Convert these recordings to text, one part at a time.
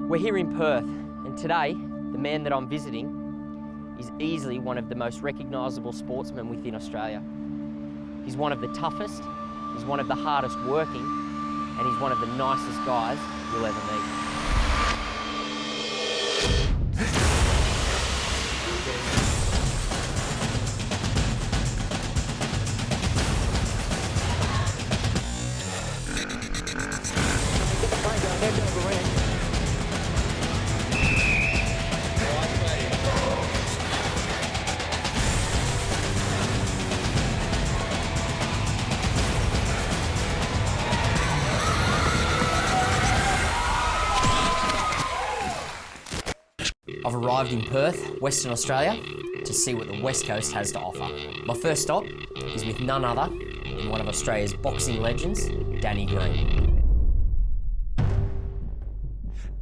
We're here in Perth, and today, the man that I'm visiting is easily one of the most recognisable sportsmen within Australia. He's one of the toughest, he's one of the hardest working, and he's one of the nicest guys you'll ever meet. I've arrived in Perth, Western Australia, to see what the West Coast has to offer. My first stop is with none other than one of Australia's boxing legends, Danny Green.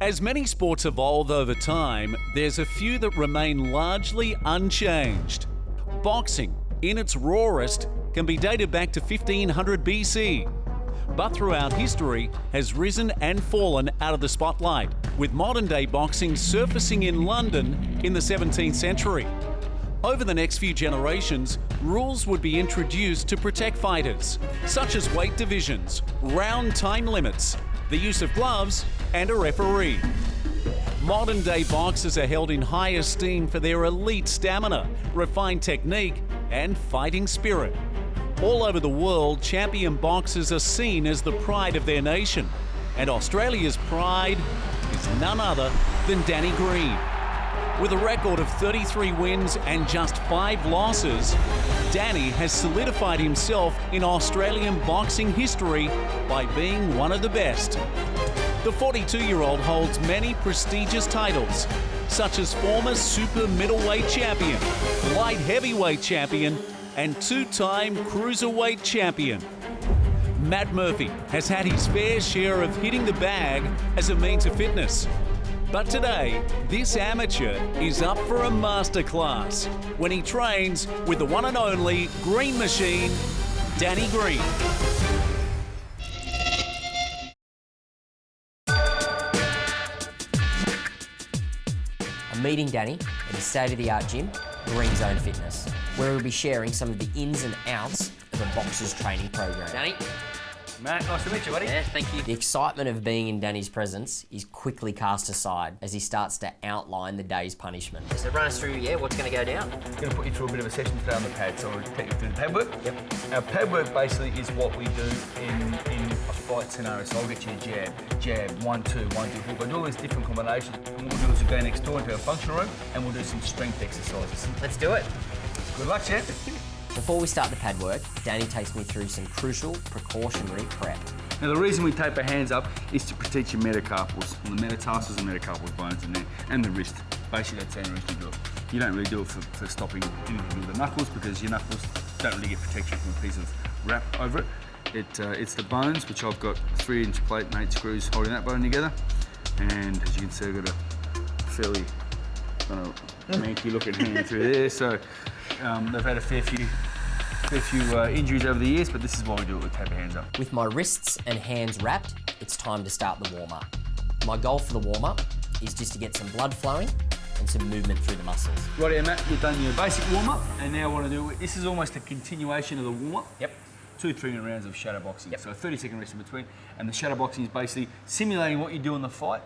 As many sports evolve over time, there's a few that remain largely unchanged. Boxing, in its rawest, can be dated back to 1500 BC. But throughout history has risen and fallen out of the spotlight, with modern-day boxing surfacing in London in the 17th century. Over the next few generations, rules would be introduced to protect fighters, such as weight divisions, round time limits, the use of gloves, and a referee. Modern-day boxers are held in high esteem for their elite stamina, refined technique, and fighting spirit. All over the world, champion boxers are seen as the pride of their nation, and Australia's pride is none other than Danny Green. With a record of 33 wins and just 5 losses, Danny has solidified himself in Australian boxing history by being one of the best. The 42-year-old holds many prestigious titles, such as former super middleweight champion, light heavyweight champion, and 2-time cruiserweight champion. Matt Murphy has had his fair share of hitting the bag as a means of fitness. But today, this amateur is up for a masterclass when he trains with the one and only Green Machine, Danny Green. I'm meeting Danny at his state-of-the-art gym, Green Zone Fitness, where we'll be sharing some of the ins and outs of a boxer's training program. Danny? Matt, nice to meet you, buddy. Yeah, thank you. The excitement of being in Danny's presence is quickly cast aside as he starts to outline the day's punishment. So run us through, what's going to go down? I'm going to put you through a bit of a session today on the pad, so we'll take you through the pad work. Yep. Our pad work basically is what we do in a fight scenario. So I'll get you a jab, 1, 2, 1, 2, 4. We'll do all these different combinations. And what we'll do is we'll go next door into our function room and we'll do some strength exercises. Let's do it. Good luck, champ. Before we start the pad work, Danny takes me through some crucial precautionary prep. Now the reason we tape our hands up is to protect your metacarpals, and the metatarsals and metacarpal bones in there, and the wrist. Basically that's the only reason you do it. You don't really do it for stopping anything with the knuckles because your knuckles don't really get protection from a piece of wrap over it. It's the bones, which I've got 3-inch plate and 8 screws holding that bone together. And as you can see, I've got a fairly kind of manky looking hand through there. So they've had a fair few injuries over the years, but this is why we do it, we tape our hands up. With my wrists and hands wrapped, it's time to start the warm-up. My goal for the warm-up is just to get some blood flowing and some movement through the muscles. Right, Matt, you've done your basic warm-up, and now what I do, this is almost a continuation of the warm-up. Yep. 2 3-minute rounds of shadow boxing. Yep. So a 30-second rest in between, and the shadow boxing is basically simulating what you do in the fight,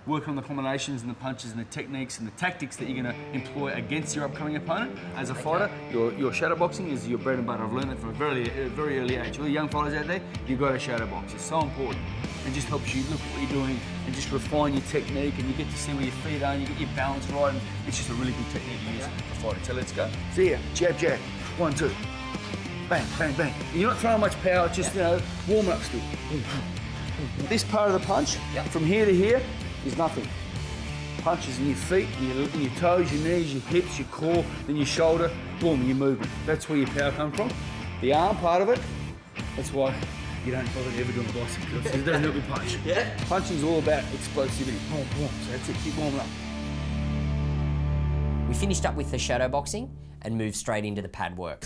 working on the combinations and the punches and the techniques and the tactics that you're going to employ against your upcoming opponent. As a fighter, your shadow boxing is your bread and butter. I've learned that from a very early age. All the young fighters out there, you've got to shadow box. It's so important. It just helps you look at what you're doing and just refine your technique, and you get to see where your feet are and you get your balance right, and it's just a really good technique to use for fighting. So let's go. So here, jab, 1, 2. Bang, bang, bang. You're not throwing much power, it's just, warming up still. This part of the punch, from here to here, is nothing. Punches in your feet, in your toes, your knees, your hips, your core, then your shoulder, boom, your movement. That's where your power comes from. The arm part of it, that's why you don't bother ever doing bicycle because it doesn't help you punch. Yeah. Punching is all about explosivity. Boom, boom. So that's it, keep warming up. We finished up with the shadow boxing and moved straight into the pad work.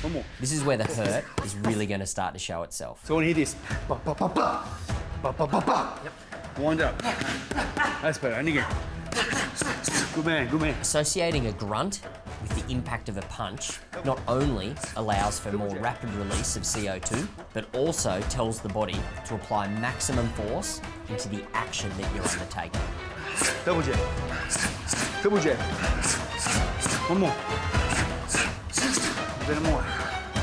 One more. This is where the hurt is really going to start to show itself. So I want to hear this. Ba, ba, ba, ba. Ba, ba, ba, ba. Yep. Wind up. That's better. And again. Good man, good man. Associating a grunt with the impact of a punch not only allows for more rapid release of CO2, but also tells the body to apply maximum force into the action that you're undertaking. Double jab. Double jab. One more. A bit more.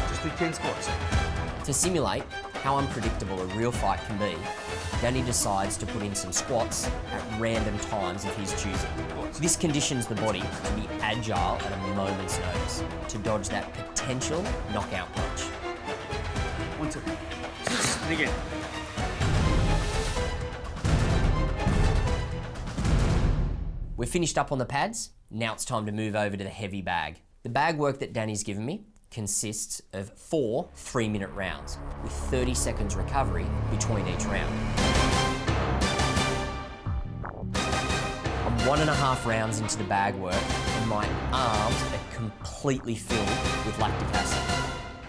Just do 10 squats. To simulate how unpredictable a real fight can be, Danny decides to put in some squats at random times of his choosing. This conditions the body to be agile at a moment's notice, to dodge that potential knockout punch. 1, 2. And again. We're finished up on the pads, now it's time to move over to the heavy bag. The bag work that Danny's given me consists of 4 3-minute rounds, with 30 seconds recovery between each round. I'm 1.5 rounds into the bag work, and my arms are completely filled with lactic acid.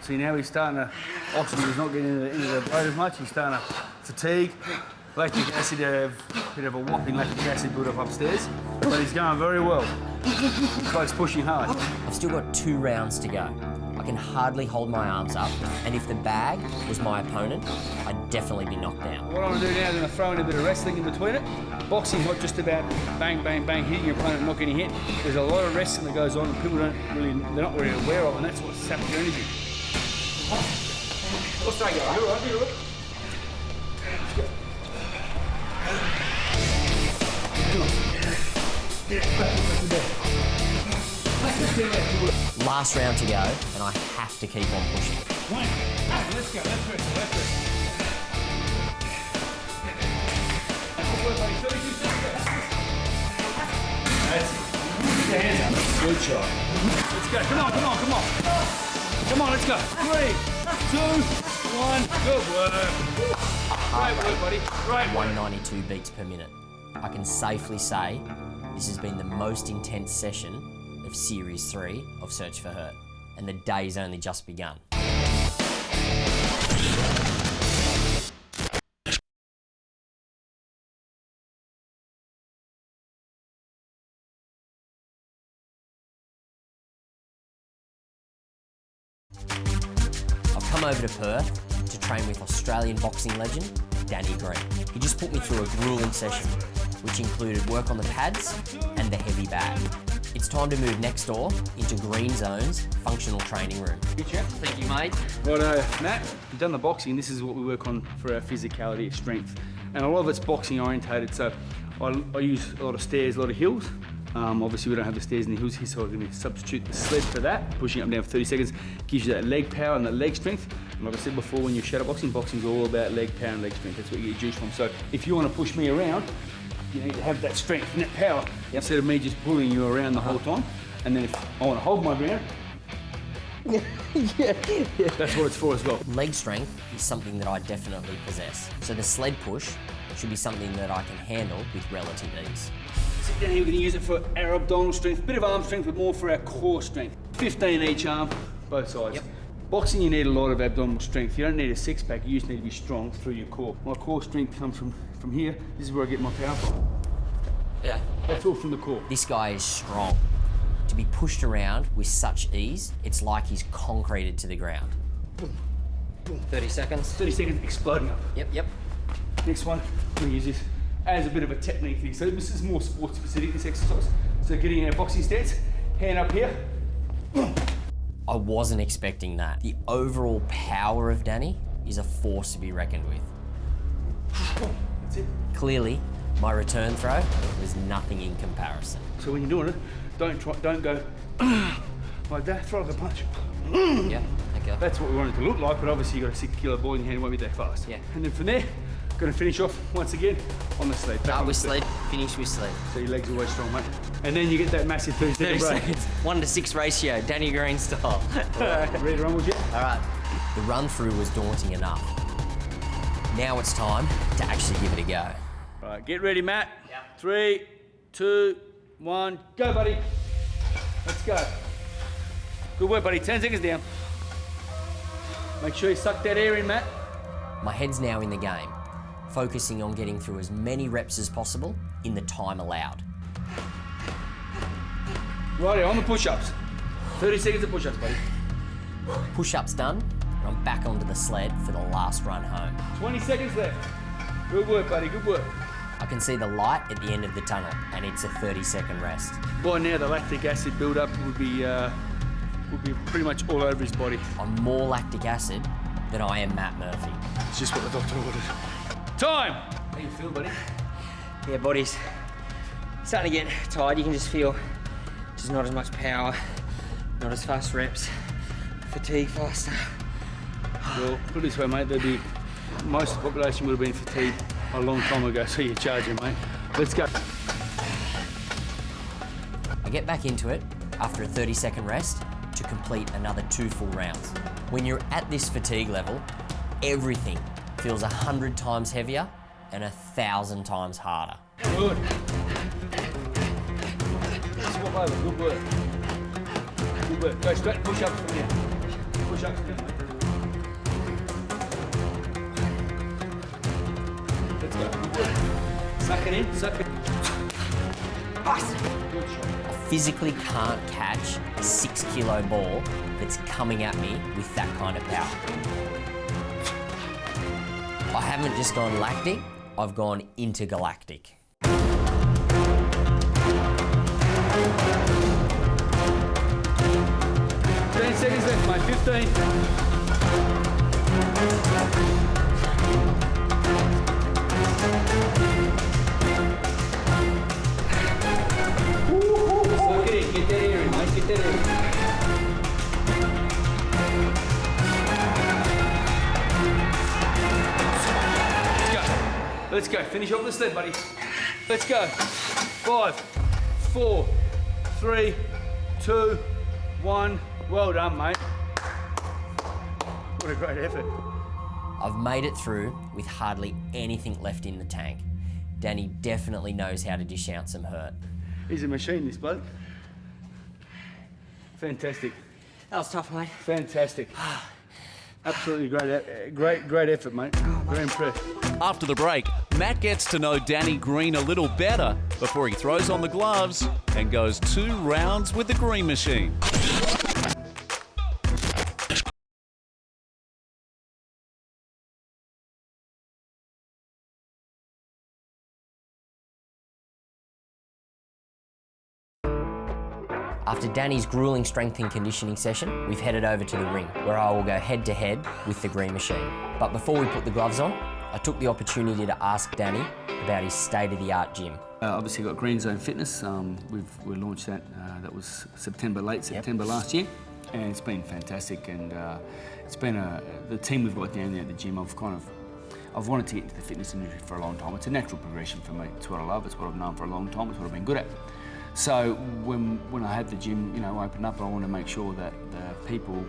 See, now he's starting to, oxygen is not getting into the blood as much, he's starting to fatigue. Lactic acid, a bit of a whopping lactic acid build up upstairs, but he's going very well. He's pushing hard. I've still got 2 rounds to go. I can hardly hold my arms up, and if the bag was my opponent, I'd definitely be knocked down. What I'm going to do now is I'm going to throw in a bit of wrestling in between it. Boxing's not just about bang, bang, bang, hitting your opponent and not getting hit. There's a lot of wrestling that goes on and people they're not really aware of, and that's what saps your energy. Let's try again. You're all right, you're all right. Let's go. Last round to go, and I have to keep on pushing. Let's go, let's rest. That's it. Put your hands up. Good shot. Let's go, come on. Come on, let's go. 3, 2, 1, good work. Great work, buddy. Great work. 192 beats per minute. I can safely say this has been the most intense session of Series 3 of Search4Hurt, and the day's only just begun. I've come over to Perth to train with Australian boxing legend Danny Green. He just put me through a grueling session, which included work on the pads and the heavy bag. It's time to move next door into Green Zone's functional training room. Good chat. Thank you, mate. Right, Matt, we've done the boxing. This is what we work on for our physicality, strength. And a lot of it's boxing orientated, so I use a lot of stairs, a lot of hills. Obviously we don't have the stairs and the hills here, so I'm going to substitute the sled for that. Pushing up and down for 30 seconds gives you that leg power and that leg strength. And like I said before, when you're shadowboxing, boxing's all about leg power and leg strength. That's where you get your juice from. So if you want to push me around, you need to have that strength and that power instead of me just pulling you around the whole time. And then if I want to hold my ground, that's what it's for as well. Leg strength is something that I definitely possess. So the sled push should be something that I can handle with relative ease. Sit down here, we're going to use it for our abdominal strength, bit of arm strength, but more for our core strength. 15 each arm, both sides. Yep. Boxing, you need a lot of abdominal strength. You don't need a six-pack, you just need to be strong through your core. My core strength comes from here. This is where I get my power from. Yeah. That's all from the core. This guy is strong. To be pushed around with such ease, it's like he's concreted to the ground. Boom, boom. 30 seconds. 30 seconds, exploding up. Yep. Next one, we'll use this as a bit of a technique thing. So this is more sports specific, this exercise. So getting in our boxing stance, hand up here. I wasn't expecting that. The overall power of Danny is a force to be reckoned with. That's it. Clearly, my return throw was nothing in comparison. So when you're doing it, don't go like that, throw like a punch. Yeah, okay. That's what we want it to look like, but obviously you've got a 6 kilo ball in your hand, it won't be that fast. Yeah. And then from there, going to finish off once again on the sled. Start with sled, finish with sled. So your legs are always strong, mate. And then you get that massive 30 break. seconds. 1-to-6 ratio, Danny Green style. Ready to run with you? All right. The run through was daunting enough. Now it's time to actually give it a go. All right, get ready, Matt. Yep. 3, 2, 1, go, buddy. Let's go. Good work, buddy. 10 seconds down. Make sure you suck that air in, Matt. My head's now in the game. focusing on getting through as many reps as possible in the time allowed. Righty, on the push-ups. 30 seconds of push-ups, buddy. Push-ups done, and I'm back onto the sled for the last run home. 20 seconds left. Good work, buddy, good work. I can see the light at the end of the tunnel, and it's a 30-second rest. By now, the lactic acid build-up would be pretty much all over his body. I'm more lactic acid than I am Matt Murphy. It's just what the doctor ordered. Time! How you feel, buddy? Yeah, body's starting to get tired. You can just feel just not as much power, not as fast reps, fatigue faster. Well, put it this way, mate, most of the population would have been fatigued a long time ago, so you're charging, mate. Let's go. I get back into it after a 30-second rest to complete another 2 full rounds. When you're at this fatigue level, everything feels 100 times heavier and 1,000 times harder. Good. Swap over, good work. Good work. Go straight, push-ups from here. Push-ups from here, mate. Let's go, good work. Suck it in, suck it. Bust. Good shot. I physically can't catch a 6-kilo ball that's coming at me with that kind of power. I haven't just gone lactic, I've gone intergalactic. 10 seconds left, mate, 15. Suck it in, get that air in, mate, get that air in. Let's go. Finish off the sled, buddy. Let's go. 5, 4, 3, 2, 1. Well done, mate. What a great effort. I've made it through with hardly anything left in the tank. Danny definitely knows how to dish out some hurt. He's a machine, this bloke. Fantastic. That was tough, mate. Fantastic. Absolutely great effort, mate. Very impressed. After the break, Matt gets to know Danny Green a little better before he throws on the gloves and goes 2 rounds with the green machine. After Danny's grueling strength and conditioning session, we've headed over to the ring, where I will go head-to-head with the green machine. But before we put the gloves on, I took the opportunity to ask Danny about his state-of-the-art gym. Obviously got Green Zone Fitness. We launched that, that was late September last year, and it's been fantastic. And it's been the team we've got down there at the gym. I've wanted to get into the fitness industry for a long time. It's a natural progression for me. It's what I love. It's what I've known for a long time. It's what I've been good at. So when I had the gym, open up, I wanted to make sure that the people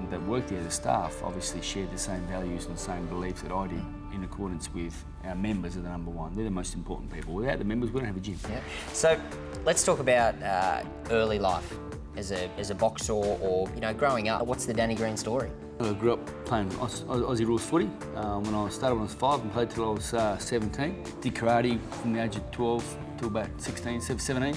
that work there, the staff, obviously shared the same values and the same beliefs that I did, in accordance with our members are the number one. They're the most important people. Without the members, we don't have a gym. Yeah. So let's talk about early life as a boxer or growing up. What's the Danny Green story? I grew up playing Aussie rules footy. When I started when I was 5 and played till I was 17. Did karate from the age of 12 till about 16, 17.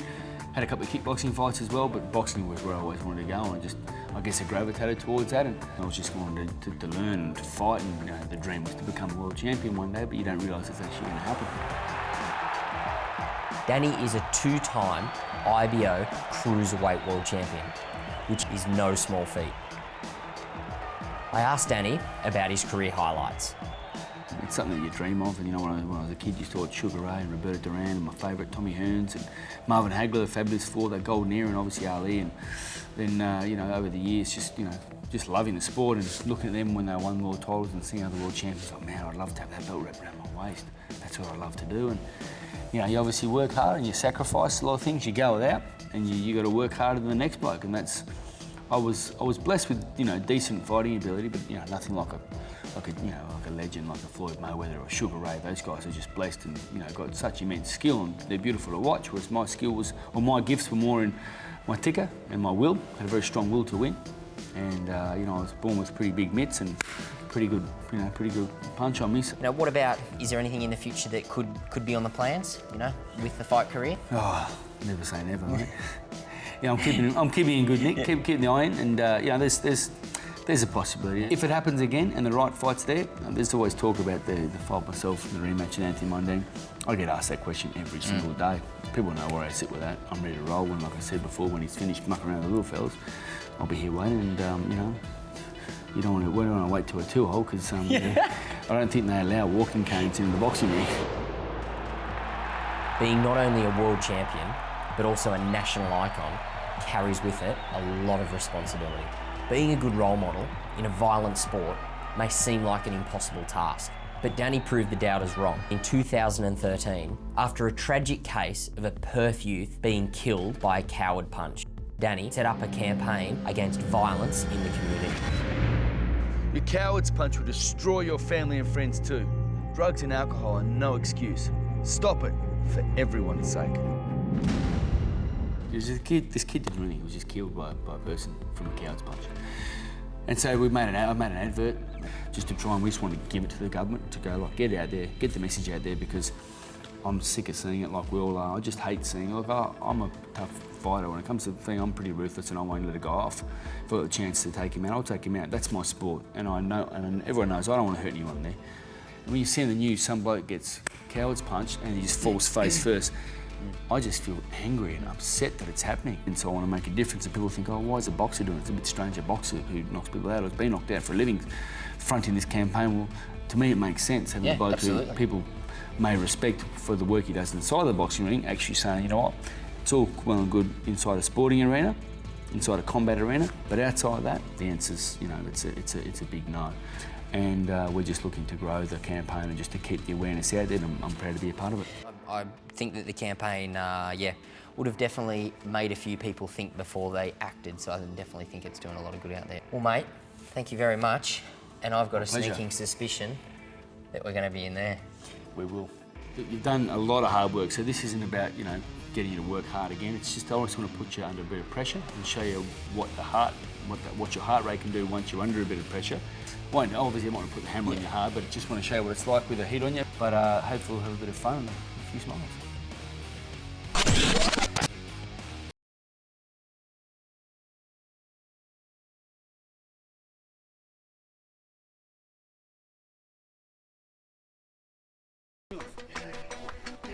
Had a couple of kickboxing fights as well, but boxing was where I always wanted to go, and I guess I gravitated towards that, and I was just going to learn and to fight, and the dream was to become a world champion one day, but you don't realise it's actually going to happen. Danny is a 2-time IBO Cruiserweight World Champion, which is no small feat. I asked Danny about his career highlights. It's something that you dream of, and when I was a kid, you used to watch Sugar Ray and Roberta Duran and my favourite Tommy Hearns and Marvin Hagler, the Fabulous Four, that golden era, and obviously Ali. And then over the years, just loving the sport and looking at them when they won world titles and seeing other world champions. Like, man, I'd love to have that belt wrapped around my waist. That's what I love to do. And you obviously work hard and you sacrifice a lot of things. You go without, and you got to work harder than the next bloke. And that's I was blessed with decent fighting ability, but nothing like a legend like a Floyd Mayweather or Sugar Ray. Those guys are just blessed and got such immense skill, and they're beautiful to watch. Whereas my my gifts were more in my ticker and my will. I had a very strong will to win, and I was born with pretty big mitts, and pretty good, pretty good punch on me. Now, what about, is there anything in the future that could be on the plans, with the fight career? Oh, never say never, mate. Yeah, I'm keeping in good nick, keeping the eye in, and there's a possibility. If it happens again and the right fight's there, there's always talk about the fight myself and the rematch in Anthony Mundine. I get asked that question every single day. People know where I sit with that. I'm ready to roll, and like I said before, when he's finished mucking around the little fellas, I'll be here waiting, and we don't want to wait till a 2-hole, because I don't think they allow walking canes in the boxing ring. Being not only a world champion, but also a national icon, carries with it a lot of responsibility. Being a good role model in a violent sport may seem like an impossible task, but Danny proved the doubters wrong. In 2013, after a tragic case of a Perth youth being killed by a coward punch, Danny set up a campaign against violence in the community. Your coward's punch will destroy your family and friends too. Drugs and alcohol are no excuse. Stop it, for everyone's sake. This kid didn't really, he was just killed by a person from a coward's punch. And so I made an advert just to try, and we just wanted to give it to the government to go, like, get it out there, get the message out there, because I'm sick of seeing it like we all are. I just hate seeing it. Like, I'm a tough fighter. When it comes to the thing, I'm pretty ruthless, and I won't let it go off. If I got the chance to take him out, I'll take him out. That's my sport, and I know, and everyone knows I don't want to hurt anyone there. And when you see in the news some bloke gets coward's punched and he just falls face first, I just feel angry and upset that it's happening. And so I want to make a difference, and people think, oh, why is a boxer doing it? It's a bit strange, a boxer who knocks people out or has been knocked out for a living fronting this campaign. Well, to me it makes sense, having a bloke who people may respect for the work he does inside the boxing ring, actually saying, you know what, it's all well and good inside a sporting arena, inside a combat arena, but outside of that, the answer's, it's a big no. And we're just looking to grow the campaign and just to keep the awareness out there, and I'm proud to be a part of it. I think that the campaign, would have definitely made a few people think before they acted, so I definitely think it's doing a lot of good out there. Well, mate, thank you very much, and I've got a sneaking suspicion that we're going to be in there. We will. You've done a lot of hard work, so this isn't about, getting you to work hard again. It's just, I always want to put you under a bit of pressure and show you what your heart rate can do once you're under a bit of pressure. Obviously, I want to put the hammer on your heart, but I just want to show you what it's like with a heat on you. But hopefully we'll have a bit of fun and a few smiles.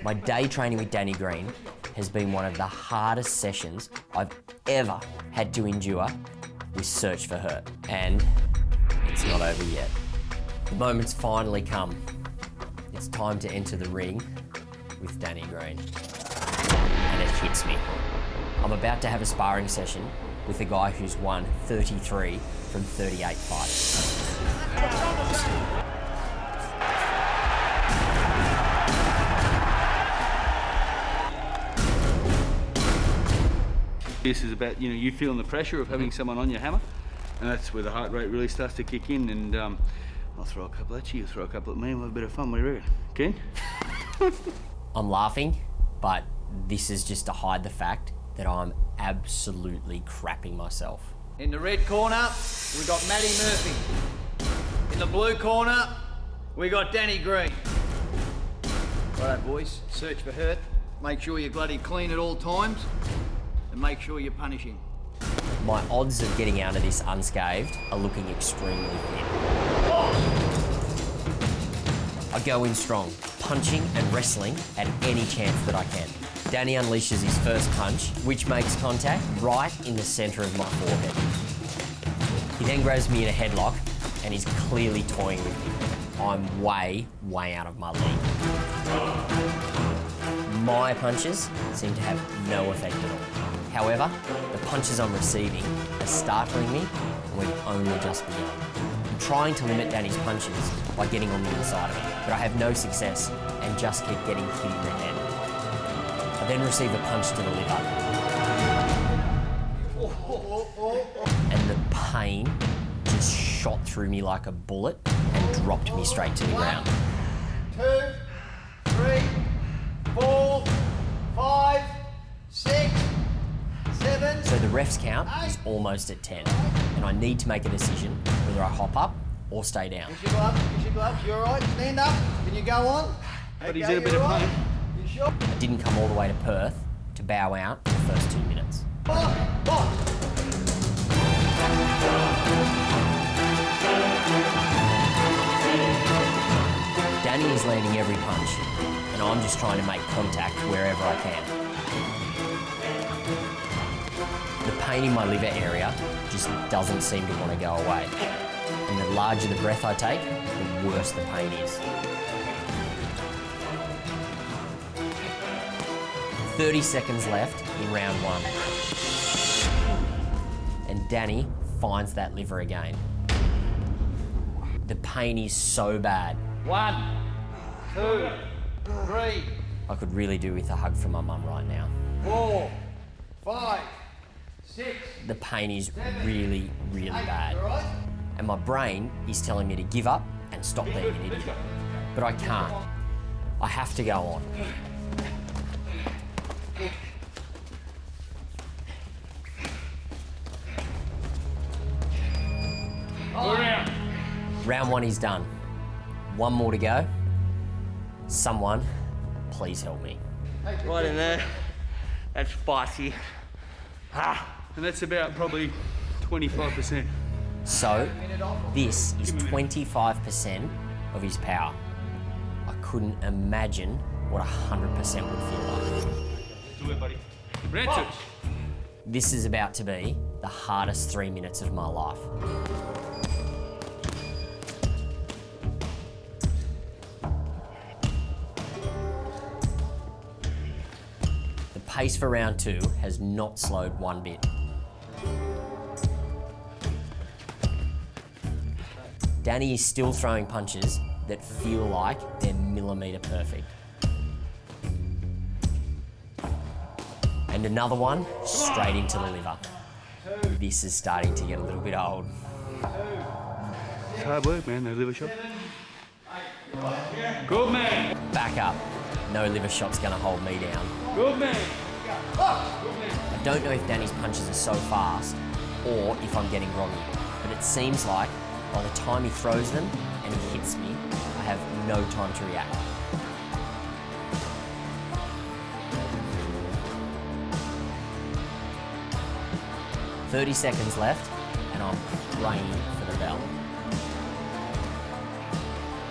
My day training with Danny Green has been one of the hardest sessions I've ever had to endure with Search4Hurt, and it's not over yet. The moment's finally come. It's time to enter the ring with Danny Green. And it hits me. I'm about to have a sparring session with a guy who's won 33 from 38 fights. This is about, you feeling the pressure of having someone on your hammer, and that's where the heart rate really starts to kick in, and I'll throw a couple at you, throw a couple at me, and we'll have a bit of fun. What do you reckon? Ken? I'm laughing, but this is just to hide the fact that I'm absolutely crapping myself. In the red corner, we got Matty Murphy. In the blue corner, we got Danny Green. Righto, boys, Search4Hurt. Make sure you're bloody clean at all times, and make sure you're punishing. My odds of getting out of this unscathed are looking extremely thin. I go in strong, punching and wrestling at any chance that I can. Danny unleashes his first punch, which makes contact right in the centre of my forehead. He then grabs me in a headlock and is clearly toying with me. I'm way out of my league. My punches seem to have no effect at all. However, the punches I'm receiving are startling me, and we've only just begun. I'm trying to limit Danny's punches by getting on the inside of him, but I have no success and just keep getting hit in the head. I then receive a punch to the liver. And the pain just shot through me like a bullet and dropped me straight to the ground. 2, 3, 4, 5, 6, 7. So the ref's count is almost at 10, and I need to make a decision whether I hop up or stay down. Use your gloves, use your gloves. You all right? Stand up. Can you go on? But he's in a bit of pain. You sure? I didn't come all the way to Perth to bow out in the first 2 minutes. Box. Danny is landing every punch, and I'm just trying to make contact wherever I can. The pain in my liver area just doesn't seem to want to go away. And the larger the breath I take, the worse the pain is. 30 seconds left in round 1. And Danny finds that liver again. The pain is so bad. 1, 2, 3, I could really do with a hug from my mum right now. 4, 5, 6. The pain is really, really bad. All right? And my brain is telling me to give up and stop being an idiot. But I can't. I have to go on. Round 1 is done. 1 more to go. Someone, please help me. Right in there. That's spicy. And that's about probably 25%. So, this is 25% of his power. I couldn't imagine what 100% would feel like. Do it, buddy. Red. This is about to be the hardest 3 minutes of my life. The pace for round 2 has not slowed one bit. Danny is still throwing punches that feel like they're millimetre perfect. And another one straight into the liver. This is starting to get a little bit old. It's hard work, man, no liver shot. Good man. Back up. No liver shot's gonna hold me down. Good man. I don't know if Danny's punches are so fast or if I'm getting groggy, but it seems like by the time he throws them and he hits me, I have no time to react. "30 seconds left, and I'm praying for the bell.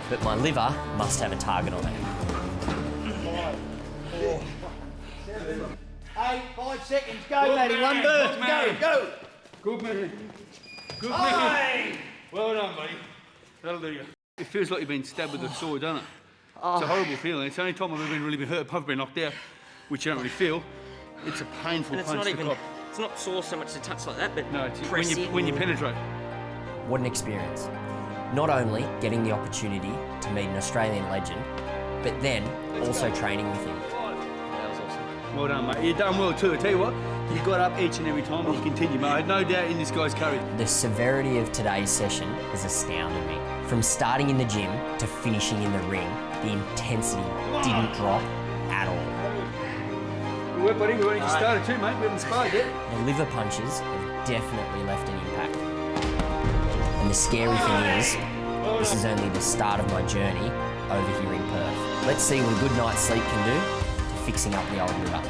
But my liver must have a target on it. 8, 5 seconds. Go, Maddie. One burst. Go. Good man. Good man. Well done, buddy. That'll do you. It feels like you've been stabbed with a sword, doesn't it? It's a horrible feeling. It's the only time I've ever been really hurt. I've been knocked out, which you don't really feel. It's a painful And it's punch not to even, cop. it's not sore so much to touch like that, but No, it's pressing. when you penetrate. What an experience. Not only getting the opportunity to meet an Australian legend, but then also training with him. Well done, mate. You've done well too. I tell you what, you got up each and every time and you continue, mate. I had no doubt in this guy's courage. The severity of today's session has astounded me. From starting in the gym to finishing in the ring, the intensity didn't drop at all. Good work, buddy. We've only just started too, mate. We haven't sparred yet. The liver punches have definitely left an impact. And the scary thing is, this is only the start of my journey over here in Perth. Let's see what a good night's sleep can do to fixing up the old liver.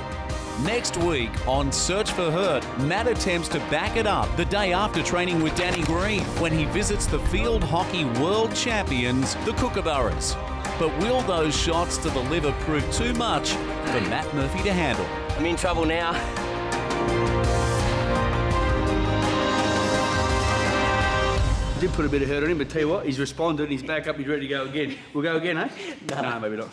Next week on Search for Hurt, Matt attempts to back it up the day after training with Danny Green when he visits the field hockey world champions, the Kookaburras. But will those shots to the liver prove too much for Matt Murphy to handle? I'm in trouble now. Did put a bit of hurt on him, but tell you what, he's responded, he's back up, he's ready to go again. We'll go again, eh? No, maybe not.